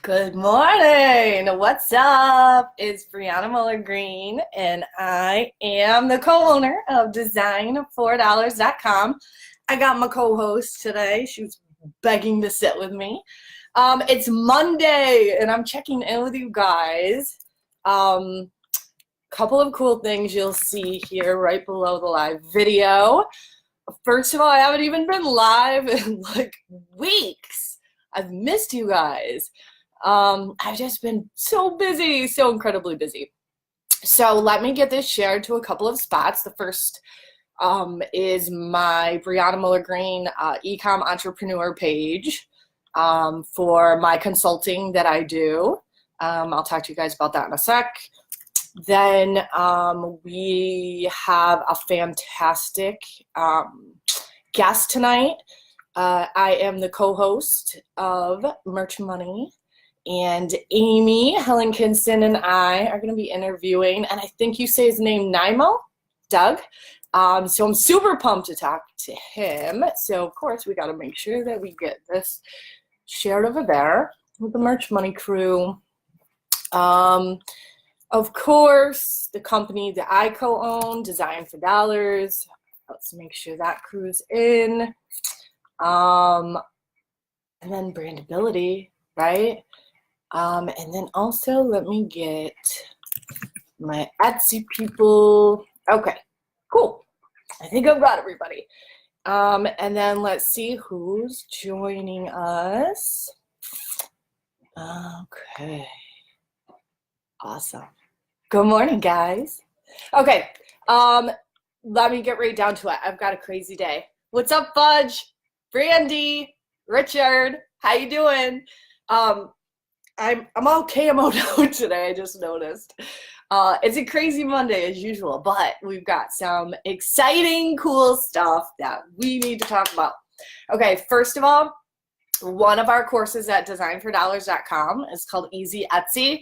Good morning. What's up? It's Brianna Muller-Green, and I am the co-owner of Design4dollars.com. I got my co-host today. She was begging to sit with me. It's Monday, and I'm checking in with you guys. Couple of cool things you'll see here right below the live video. First of all, I haven't even been live in like weeks. I've missed you guys. I've just been so busy, so incredibly busy. So let me get this shared to a couple of spots. The first is my Brianna Muller-Green e-com entrepreneur page for my consulting that I do. I'll talk to you guys about that in a sec. Then we have a fantastic guest tonight. I am the co-host of Merch Money. And Amy Hellenkinson and I are going to be interviewing, and I think you say his name, Nimo, Doug. So I'm super pumped to talk to him. So, of course, we got to make sure that we get this shared over there with the Merch Money crew. Of course, the company that I co-own, Design4dollars. Let's make sure that crew's in. And then Brandability, right? And then also let me get my Etsy people. Okay, cool. I think I've got everybody. And then let's see who's joining us. Okay. Awesome. Good morning, guys. Okay, let me get right down to it. I've got a crazy day. What's up, Fudge? Brandy, Richard, how you doing? I'm okay. I'm out today. I just noticed. It's a crazy Monday as usual, but we've got some exciting, cool stuff that we need to talk about. Okay, first of all, one of our courses at Design4dollars.com is called Easy Etsy.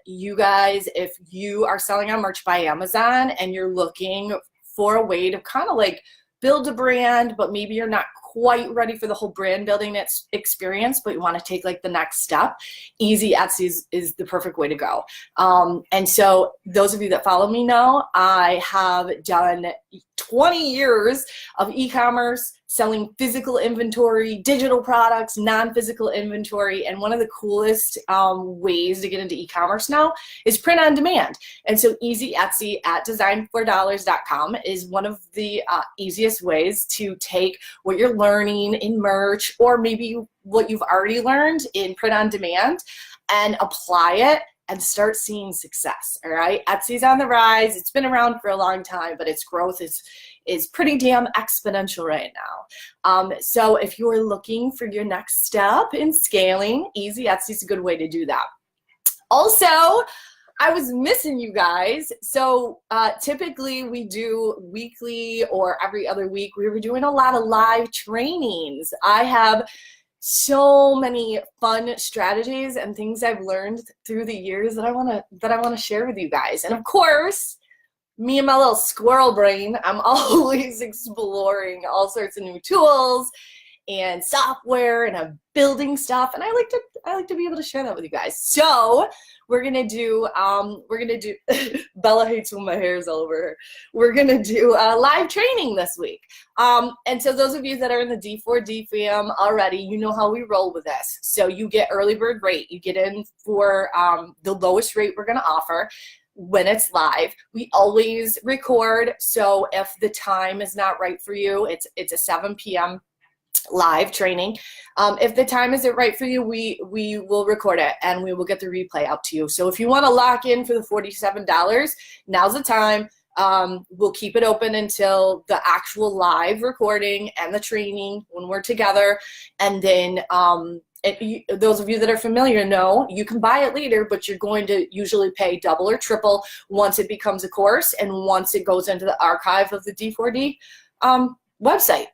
You guys, if you are selling on Merch by Amazon and you're looking for a way to kind of like build a brand, but maybe you're not quite ready for the whole brand building experience, but you want to take like the next step, Easy Etsy is the perfect way to go. And so those of you that follow me know I have done 20 years of e-commerce, selling physical inventory, digital products, non-physical inventory, and one of the coolest ways to get into e-commerce now is print on demand. And so Easy Etsy at Design4dollars.com is one of the easiest ways to take what you're learning in merch, or maybe what you've already learned in print on demand, and apply it and start seeing success. All right, Etsy's on the rise. It's been around for a long time, but its growth is pretty damn exponential right now. So if you're looking for your next step in scaling, Easy Etsy's a good way to do that. Also, I was missing you guys. So typically we do weekly or every other week. We were doing a lot of live trainings. I have so many fun strategies and things I've learned through the years that I want to share with you guys. And of course, me and my little squirrel brain, I'm always exploring all sorts of new tools and software, and I'm building stuff, and I like to be able to share that with you guys. So we're gonna do Bella hates when my hair's all over her. We're gonna do a live training this week. And so those of you that are in the D4d fam already, you know how we roll with this. So you get early bird rate. You get in for the lowest rate we're gonna offer when it's live. We always record, so if the time is not right for you, it's a 7 p.m. live training. If the time isn't right for you, we will record it and we will get the replay out to you. So if you want to lock in for the $47, now's the time. We'll keep it open until the actual live recording and the training when we're together. And then those of you that are familiar know you can buy it later, but you're going to usually pay double or triple once it becomes a course and once it goes into the archive of the D4d website.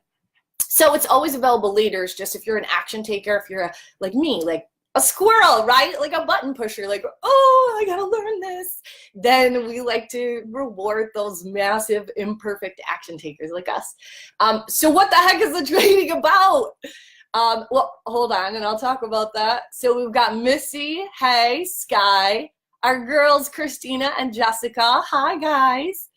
So it's always available later. It's just if you're an action taker, if you're like me, like a squirrel, right? Like a button pusher, like, oh, I gotta learn this. Then we like to reward those massive, imperfect action takers like us. So what the heck is the training about? Well, hold on, and I'll talk about that. So we've got Missy, hey, Sky, our girls, Christina and Jessica. Hi, guys.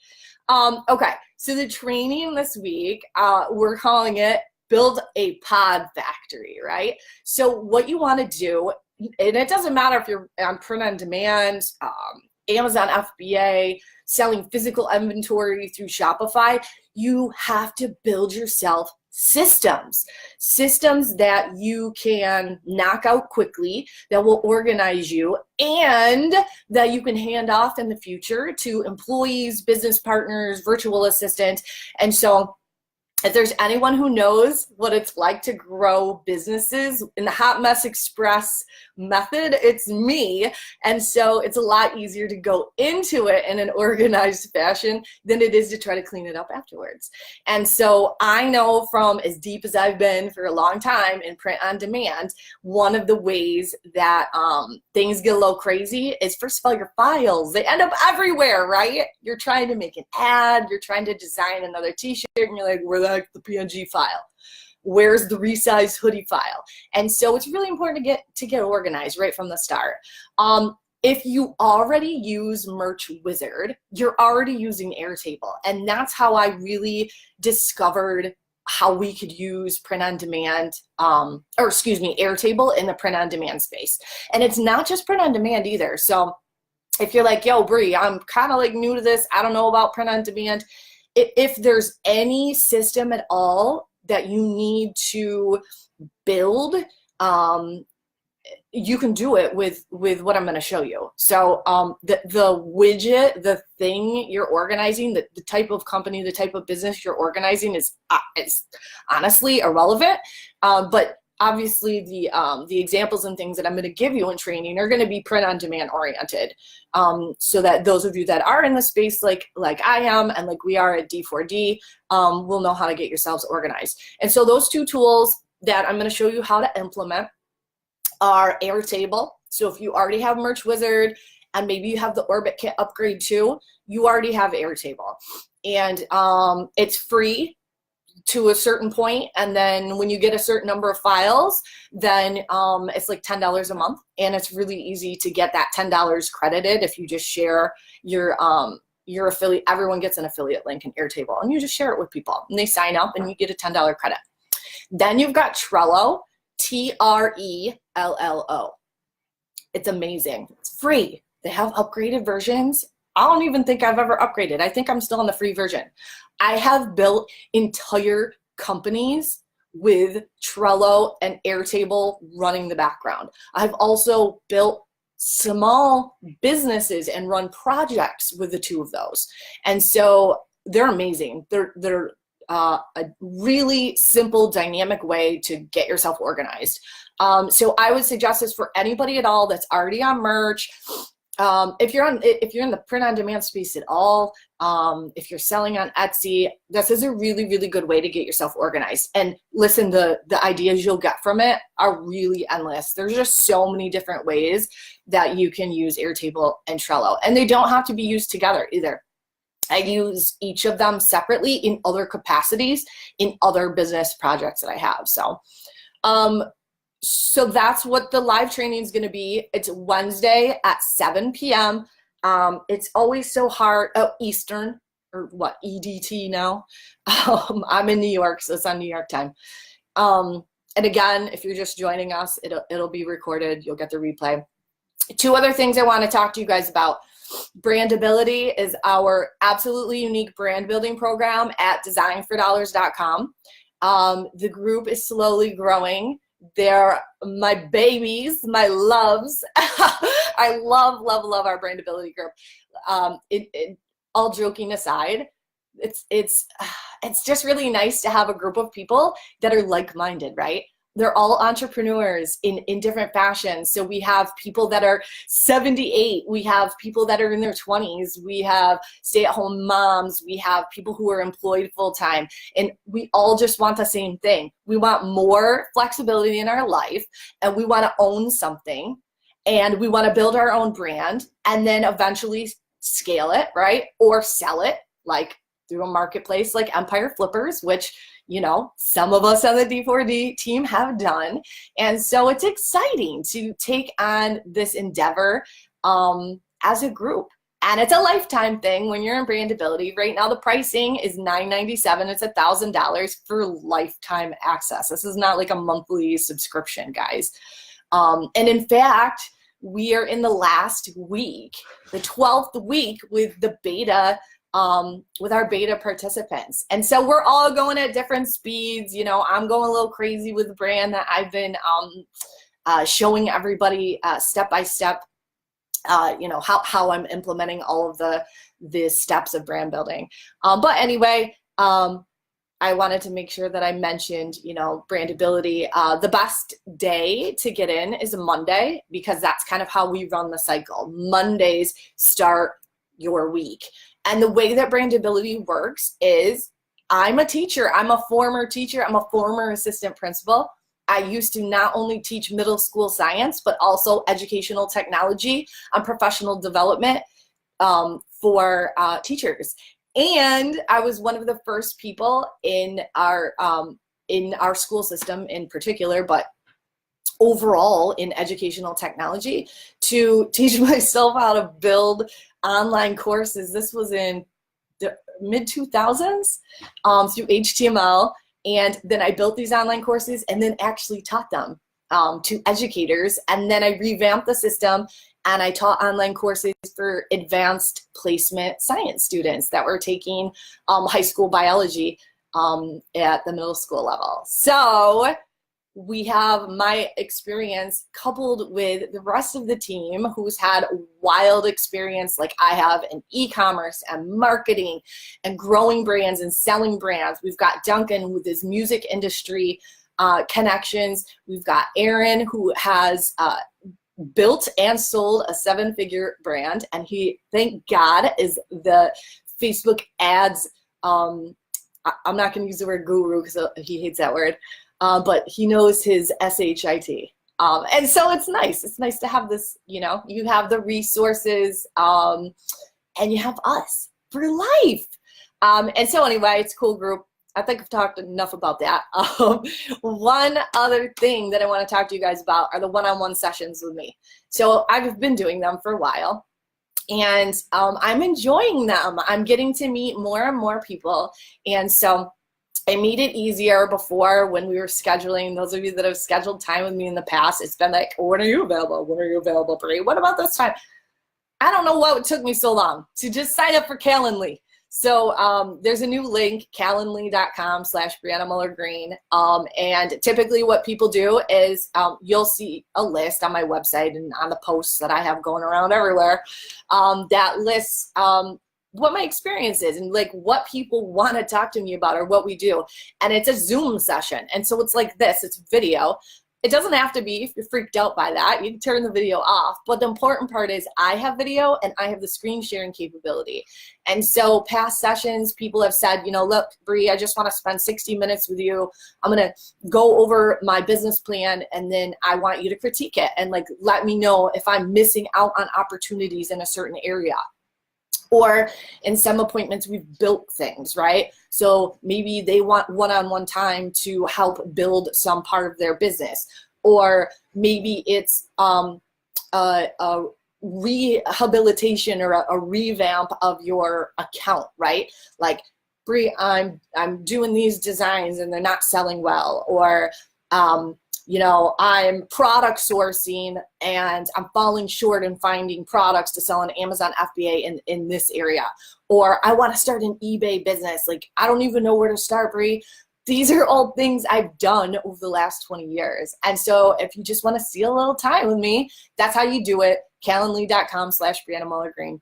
Okay, so the training this week, we're calling it Build a Pod Factory, right? So what you want to do, and it doesn't matter if you're on print on demand, Amazon FBA, selling physical inventory through Shopify, you have to build yourself systems that you can knock out quickly, that will organize you, and that you can hand off in the future to employees, business partners, virtual assistants. And so if there's anyone who knows what it's like to grow businesses in the Hot Mess Express method, it's me. And so it's a lot easier to go into it in an organized fashion than it is to try to clean it up afterwards. And so I know, from as deep as I've been for a long time in print on demand, one of the ways that things get a little crazy is, first of all, your files. They end up everywhere, right? You're trying to make an ad, you're trying to design another t-shirt, and you're like, where the heck's the PNG file? Where's the resized hoodie file? And so it's really important to get organized right from the start. If you already use Merch Wizard, you're already using Airtable. And that's how I really discovered how we could use print on demand, Airtable in the print on demand space. And it's not just print on demand either. So if you're like, yo, Bree, I'm kind of like new to this, I don't know about print on demand. If there's any system at all that you need to build, you can do it with what I'm going to show you. So the widget, the thing you're organizing, the type of company, the type of business you're organizing is honestly irrelevant. But obviously the examples and things that I'm going to give you in training are going to be print on demand oriented, so that those of you that are in the space like I am and like we are at D4d will know how to get yourselves organized. And so those two tools that I'm going to show you how to implement are Airtable. So if you already have Merch Wizard and maybe you have the Orbit Kit upgrade too, you already have Airtable. And it's free to a certain point, and then when you get a certain number of files, then it's like $10 a month, and it's really easy to get that $10 credited if you just share your affiliate. Everyone gets an affiliate link in Airtable, and you just share it with people, and they sign up, and you get a $10 credit. Then you've got Trello, Trello. It's amazing. It's free. They have upgraded versions. I don't even think I've ever upgraded. I think I'm still on the free version. I have built entire companies with Trello and Airtable running the background. I've also built small businesses and run projects with the two of those. And so they're amazing. They're a really simple, dynamic way to get yourself organized. So I would suggest this for anybody at all that's already on merch. If you're in the print on demand space at all, if you're selling on Etsy, this is a really, really good way to get yourself organized. And listen, the ideas you'll get from it are really endless. There's just so many different ways that you can use Airtable and Trello, and they don't have to be used together either. I use each of them separately in other capacities in other business projects that I have. So that's what the live training is going to be. It's Wednesday at 7 p.m. It's always so hard. Oh, Eastern, or what, EDT now? I'm in New York, so it's on New York time. And again, if you're just joining us, it'll be recorded. You'll get the replay. Two other things I want to talk to you guys about. Brandability is our absolutely unique brand building program at designfordollars.com. The group is slowly growing. They're my babies, my loves. I love our Brandability group. All joking aside, it's just really nice to have a group of people that are like-minded, right? They're all entrepreneurs in different fashions. So we have people that are 78. We have people that are in their 20s. We have stay-at-home moms. We have people who are employed full-time. And we all just want the same thing. We want more flexibility in our life, and we want to own something, and we want to build our own brand, and then eventually scale it, right? Or sell it, like through a marketplace like Empire Flippers, which some of us on the D4D team have done. And so it's exciting to take on this endeavor as a group. And it's a lifetime thing when you're in Brandability. Right now, the pricing is $997. It's $1,000 for lifetime access. This is not like a monthly subscription, guys. And in fact, we are in the last week, the 12th week with the beta, with our beta participants. And so we're all going at different speeds. I'm going a little crazy with the brand that I've been showing everybody step by step, how I'm implementing all of the steps of brand building. But anyway, I wanted to make sure that I mentioned, Brandability. The best day to get in is a Monday, because that's kind of how we run the cycle. Mondays start your week. And the way that Brandability works is I'm a teacher. I'm a former teacher. I'm a former assistant principal. I used to not only teach middle school science, but also educational technology and professional development for teachers. And I was one of the first people in our school system in particular, but overall in educational technology, to teach myself how to build online courses. This was in the mid-2000s through HTML. And then I built these online courses and then actually taught them to educators. And then I revamped the system and I taught online courses for advanced placement science students that were taking high school biology at the middle school level. So we have my experience coupled with the rest of the team who's had wild experience like I have in e-commerce and marketing and growing brands and selling brands. We've got Duncan with his music industry connections. We've got Aaron, who has built and sold a 7-figure brand, and he, thank God, is the Facebook ads, I'm not going to use the word guru because he hates that word, but he knows his SHIT. And so it's nice. It's nice to have this, you have the resources and you have us for life. And so anyway, it's a cool group. I think I've talked enough about that. One other thing that I want to talk to you guys about are the one-on-one sessions with me. So I've been doing them for a while, and I'm enjoying them. I'm getting to meet more and more people. And so I made it easier before when we were scheduling. Those of you that have scheduled time with me in the past, it's been like, when are you available? When are you available, Brie? What about this time? I don't know what took me so long to just sign up for Calendly. So there's a new link, calendly.com/Brianna Muller-Green. And typically what people do is you'll see a list on my website and on the posts that I have going around everywhere that lists what my experience is and like what people want to talk to me about or what we do. And it's a Zoom session. And so it's like this, it's video. It doesn't have to be if you're freaked out by that. You can turn the video off. But the important part is I have video and I have the screen sharing capability. And so past sessions, people have said, look, Bree, I just want to spend 60 minutes with you. I'm going to go over my business plan and then I want you to critique it and like let me know if I'm missing out on opportunities in a certain area. Or in some appointments, we've built things, right? So maybe they want one-on-one time to help build some part of their business. Or maybe it's a rehabilitation or a revamp of your account, right? Like, Bree, I'm doing these designs and they're not selling well. Or, I'm product sourcing and I'm falling short in finding products to sell on Amazon FBA in this area. Or I want to start an eBay business. Like, I don't even know where to start, Bree. These are all things I've done over the last 20 years. And so if you just want to steal a little time with me, that's how you do it. Calendly.com/Brianna Muller-Green.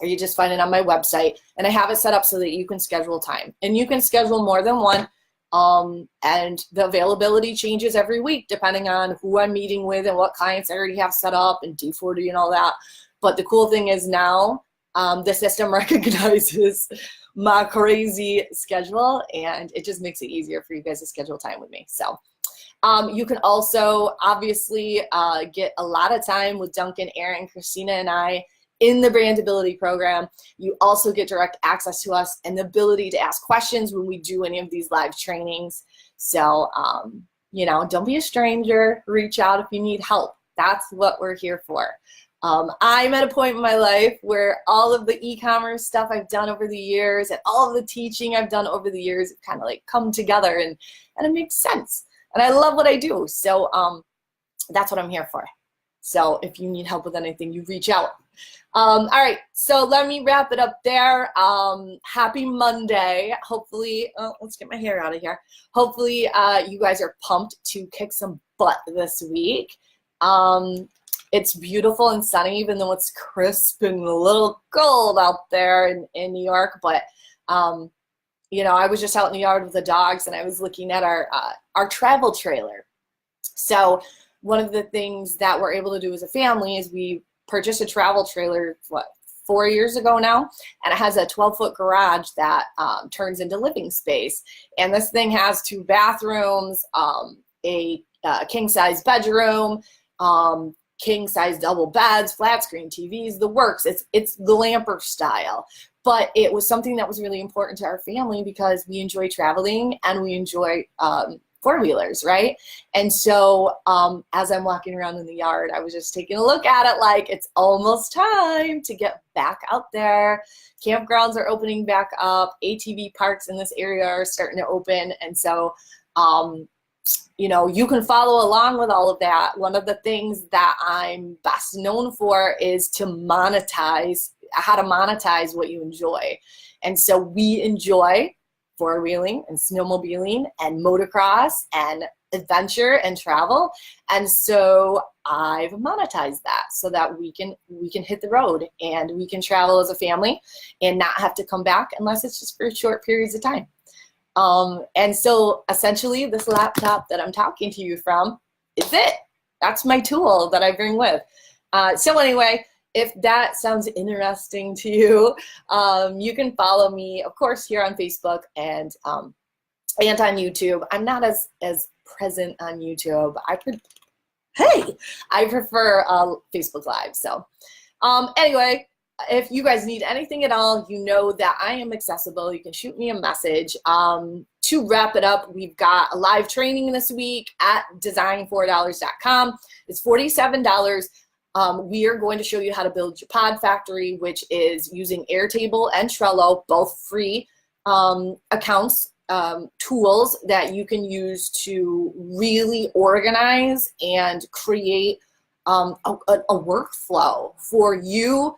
Or you just find it on my website. And I have it set up so that you can schedule time. And you can schedule more than one. And the availability changes every week depending on who I'm meeting with and what clients I already have set up and D4d and all that. But the cool thing is now the system recognizes my crazy schedule and it just makes it easier for you guys to schedule time with me. So you can also obviously get a lot of time with Duncan, Aaron, Christina, and I in the Brandability program, you also get direct access to us and the ability to ask questions when we do any of these live trainings. So, you know, don't be a stranger. Reach out if you need help. That's what we're here for. I'm at a point in my life where all of the e-commerce stuff I've done over the years and all of the teaching I've done over the years have kind of like come together, and it makes sense. And I love what I do. So that's what I'm here for. So if you need help with anything, you reach out. All right, so let me wrap it up there. Happy Monday. Hopefully, let's get my hair out of here. Hopefully you guys are pumped to kick some butt this week. It's beautiful and sunny, even though it's crisp and a little cold out there in New York. But, you know, I was just out in the yard with the dogs, and I was looking at our travel trailer. So one of the things that we're able to do as a family is we purchased a travel trailer, 4 years ago now, and it has a 12-foot garage that turns into living space. And this thing has 2 bathrooms, a king-size bedroom, king-size double beds, flat screen TVs, the works. It's glamper style. But it was something that was really important to our family because we enjoy traveling and we enjoy four-wheelers, right? And so as I'm walking around in the yard, I was just taking a look at it like it's almost time to get back out there. Campgrounds are opening back up. ATV parks in this area are starting to open. And so you know, you can follow along with all of that. One of the things that I'm best known for is to monetize, how to monetize what you enjoy. And so we enjoy four-wheeling and snowmobiling and motocross and adventure and travel. And so I've monetized that so that we can hit the road and we can travel as a family and not have to come back unless it's just for short periods of time. And so essentially this laptop that I'm talking to you from is it. That's my tool that I bring with. So anyway, if that sounds interesting to you, you can follow me, of course, here on Facebook and on YouTube. I'm not as present on YouTube. I prefer Facebook Live. So anyway, if you guys need anything at all, you know that I am accessible. You can shoot me a message. To wrap it up, we've got a live training this week at design4dollars.com. It's $47. We are going to show you how to build your pod factory, which is using Airtable and Trello, both free accounts, tools that you can use to really organize and create a workflow for you,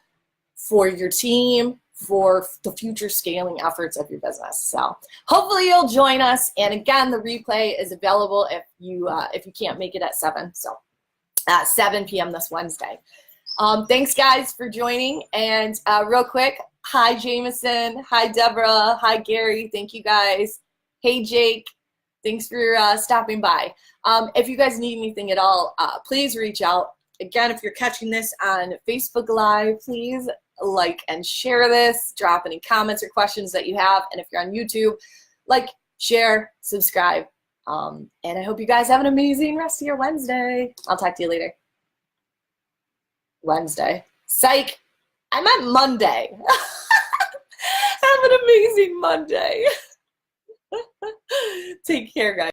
for your team, for the future scaling efforts of your business. So hopefully you'll join us. And again, the replay is available if you can't make it at 7. So at 7 p.m. this Wednesday. Thanks guys for joining. And real quick, hi Jameson, hi Deborah, hi Gary. Thank you guys. Hey Jake, thanks for stopping by. If you guys need anything at all, please reach out. Again, if you're catching this on Facebook Live, please like and share this. Drop any comments or questions that you have. And if you're on YouTube, like, share, subscribe. And I hope you guys have an amazing rest of your Wednesday. I'll talk to you later. Wednesday. Psych. I meant Monday. Have an amazing Monday. Take care, guys.